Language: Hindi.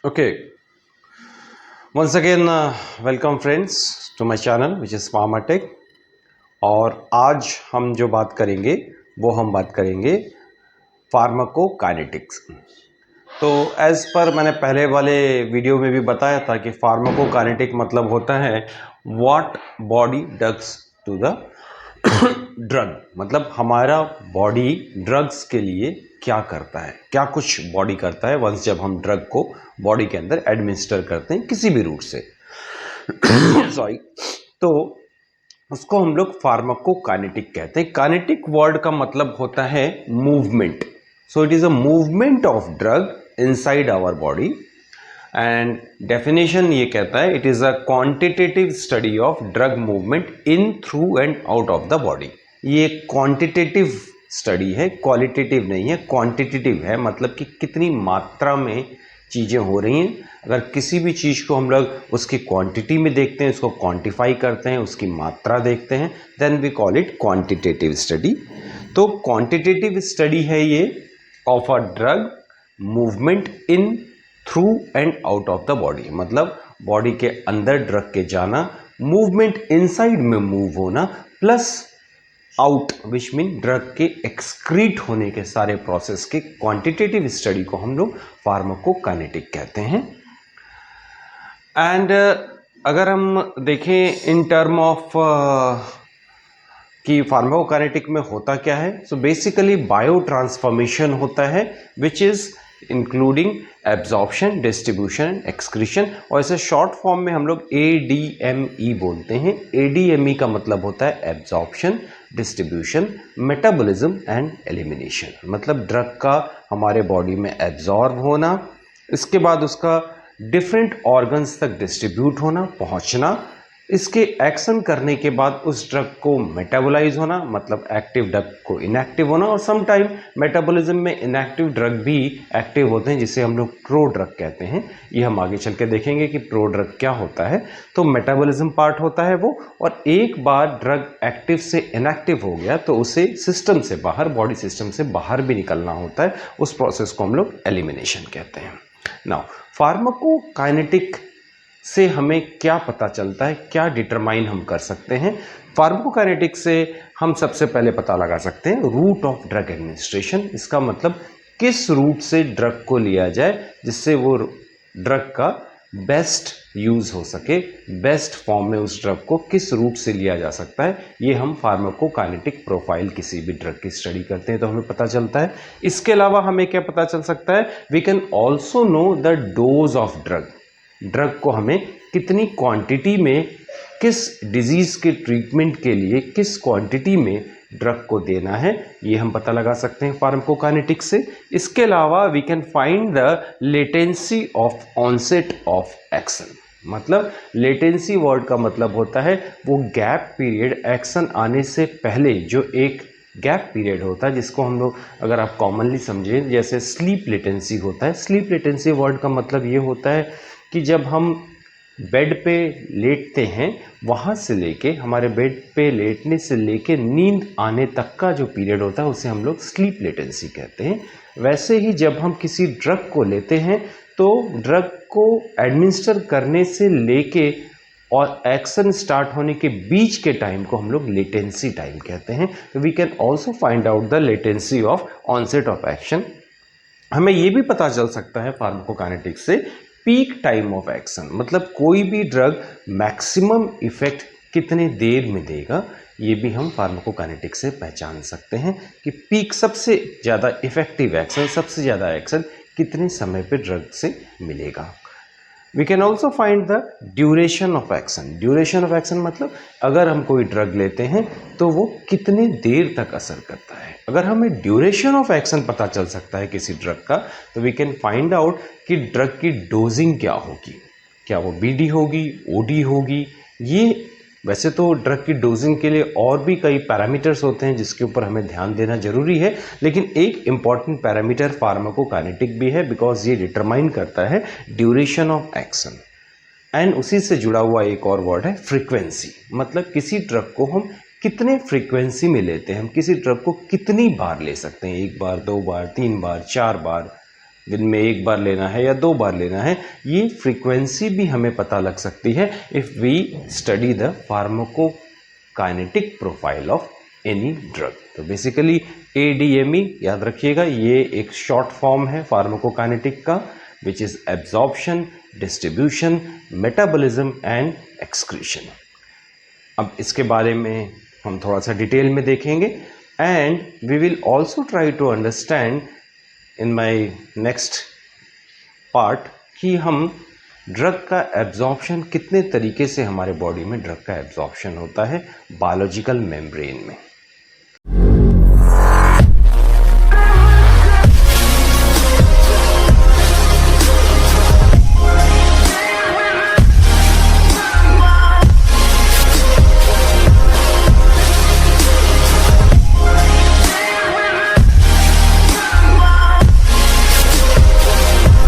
Okay, once again, welcome friends to my channel which is Pharmatech। और आज हम जो बात करेंगे वो हम बात करेंगे फार्माकोकाइनेटिक्स। तो एज पर मैंने पहले वाले वीडियो में भी बताया था कि फार्माकोकाइनेटिक मतलब होता है what body does to the drug, मतलब हमारा बॉडी ड्रग्स के लिए क्या करता है, क्या कुछ बॉडी करता है वंस जब हम ड्रग को बॉडी के अंदर एडमिनिस्टर करते हैं किसी भी रूट से। सॉरी, तो उसको हम लोग फार्माकोकाइनेटिक कहते हैं। काइनेटिक वर्ड का मतलब होता है movement. So it is a movement of drug inside our body. And definition ये कहता है it is a quantitative study of drug movement in, through and out of the body. ये क्वांटिटेटिव स्टडी है, क्वालिटेटिव नहीं है, क्वांटिटेटिव है, मतलब कि कितनी मात्रा में चीज़ें हो रही हैं। अगर किसी भी चीज़ को हम लोग उसकी क्वांटिटी में देखते हैं, उसको क्वांटिफाई करते हैं, उसकी मात्रा देखते हैं, then we call it quantitative study. तो क्वांटिटेटिव स्टडी है ये of a drug movement in, through and out of the body, मतलब बॉडी के अंदर ड्रग के जाना, मूवमेंट इनसाइड में मूव होना, plus out which mean drug के एक्सक्रीट होने के सारे प्रोसेस के क्वांटिटेटिव स्टडी को हम लोग फार्माकोकाइनेटिक कहते हैं। एंड अगर हम देखें इन टर्म ऑफ कि फार्माकोकाइनेटिक में होता क्या है, सो बेसिकली बायो ट्रांसफॉर्मेशन होता है which is including absorption, distribution and excretion. और इसे शॉर्ट फॉर्म में हम लोग ADME बोलते हैं। ADME का मतलब होता है absorption, distribution, metabolism and elimination, मतलब ड्रग का हमारे बॉडी में एब्जॉर्ब होना, इसके बाद उसका डिफरेंट ऑर्गन्स तक डिस्ट्रीब्यूट होना, पहुंचना, इसके एक्शन करने के बाद उस ड्रग को मेटाबोलाइज होना, मतलब एक्टिव ड्रग को इनएक्टिव होना, और सम टाइम मेटाबॉलिज्म में इनएक्टिव ड्रग भी एक्टिव होते हैं जिसे हम लोग प्रो ड्रग कहते हैं। ये हम आगे चल के देखेंगे कि प्रो ड्रग क्या होता है। तो मेटाबॉलिज्म पार्ट होता है वो, और एक बार ड्रग एक्टिव से इनएक्टिव हो गया तो उसे सिस्टम से बाहर, बॉडी सिस्टम से बाहर भी निकलना होता है। उस प्रोसेस को हम लोग एलिमिनेशन कहते हैं। नाउ फार्माकोकाइनेटिक से हमें क्या पता चलता है, क्या डिटरमाइन हम कर सकते हैं? फार्माकोकाइनेटिक से हम सबसे पहले पता लगा सकते हैं रूट ऑफ ड्रग एडमिनिस्ट्रेशन। इसका मतलब किस रूट से ड्रग को लिया जाए जिससे वो ड्रग का बेस्ट यूज हो सके, बेस्ट फॉर्म में उस ड्रग को किस रूट से लिया जा सकता है, ये हम फार्माकोकाइनेटिक प्रोफाइल किसी भी ड्रग की स्टडी करते हैं तो हमें पता चलता है। इसके अलावा हमें क्या पता चल सकता है? We can also know the dose of drug. Drug को हमें कितनी क्वांटिटी में, किस डिजीज के ट्रीटमेंट के लिए किस क्वांटिटी में ड्रग को देना है, ये हम पता लगा सकते हैं फार्माकोकाइनेटिक से। इसके अलावा we can find the latency of onset of action, मतलब लेटेंसी वर्ड का मतलब होता है वो गैप पीरियड, एक्शन आने से पहले जो एक गैप पीरियड होता है, जिसको हम लोग अगर आप कॉमनली समझें जैसे स्लीप लेटेंसी होता है। स्लीप लेटेंसी वर्ड का मतलब ये होता है कि जब हम बेड पे लेटते हैं वहाँ से लेके, हमारे बेड पे लेटने से लेके नींद आने तक का जो पीरियड होता है उसे हम लोग स्लीप लेटेंसी कहते हैं। वैसे ही जब हम किसी ड्रग को लेते हैं तो ड्रग को एडमिनिस्टर करने से लेके और एक्शन स्टार्ट होने के बीच के टाइम को हम लोग लेटेंसी टाइम कहते हैं। We can also find out the latency of onset of action. हमें ये भी पता चल सकता है फार्माकोकाइनेटिक से पीक टाइम ऑफ एक्शन, मतलब कोई भी ड्रग मैक्सिमम इफेक्ट कितने देर में देगा, ये भी हम फार्माकोकाइनेटिक से पहचान सकते हैं कि पीक, सबसे ज़्यादा इफेक्टिव एक्शन, सबसे ज़्यादा एक्शन कितने समय पे ड्रग से मिलेगा। We can also find the duration of action. Duration of action मतलब अगर हम कोई ड्रग लेते हैं तो वो कितने देर तक असर करता है। अगर हमें ड्यूरेशन ऑफ एक्शन पता चल सकता है किसी ड्रग का तो वी कैन फाइंड आउट कि ड्रग की डोजिंग क्या होगी, क्या वो BD होगी, OD होगी। ये वैसे तो ड्रग की डोजिंग के लिए और भी कई पैरामीटर्स होते हैं जिसके ऊपर हमें ध्यान देना जरूरी है, लेकिन एक इम्पॉर्टेंट पैरामीटर फार्माकोकाइनेटिक भी है बिकॉज ये डिटरमाइन करता है ड्यूरेशन ऑफ एक्शन। एंड उसी से जुड़ा हुआ एक और वर्ड है फ्रीक्वेंसी, मतलब किसी ड्रग को हम कितने फ्रीक्वेंसी में लेते हैं, हम किसी ड्रग को कितनी बार ले सकते हैं, 1 बार, 2 बार, 3 बार, 4 बार, दिन में 1 बार लेना है या 2 बार लेना है, ये फ्रीक्वेंसी भी हमें पता लग सकती है if we study the pharmacokinetic profile of any drug. तो बेसिकली ADME याद रखिएगा, ये एक शॉर्ट फॉर्म है फार्माकोकाइनेटिक का, which is absorption, distribution, metabolism and excretion. अब इसके बारे में हम थोड़ा सा डिटेल में देखेंगे and we will also try to understand in my next part कि हम ड्रग का एब्जॉर्प्शन कितने तरीके से हमारे बॉडी में ड्रग का एब्जॉर्प्शन होता है बायोलॉजिकल मेम्ब्रेन में।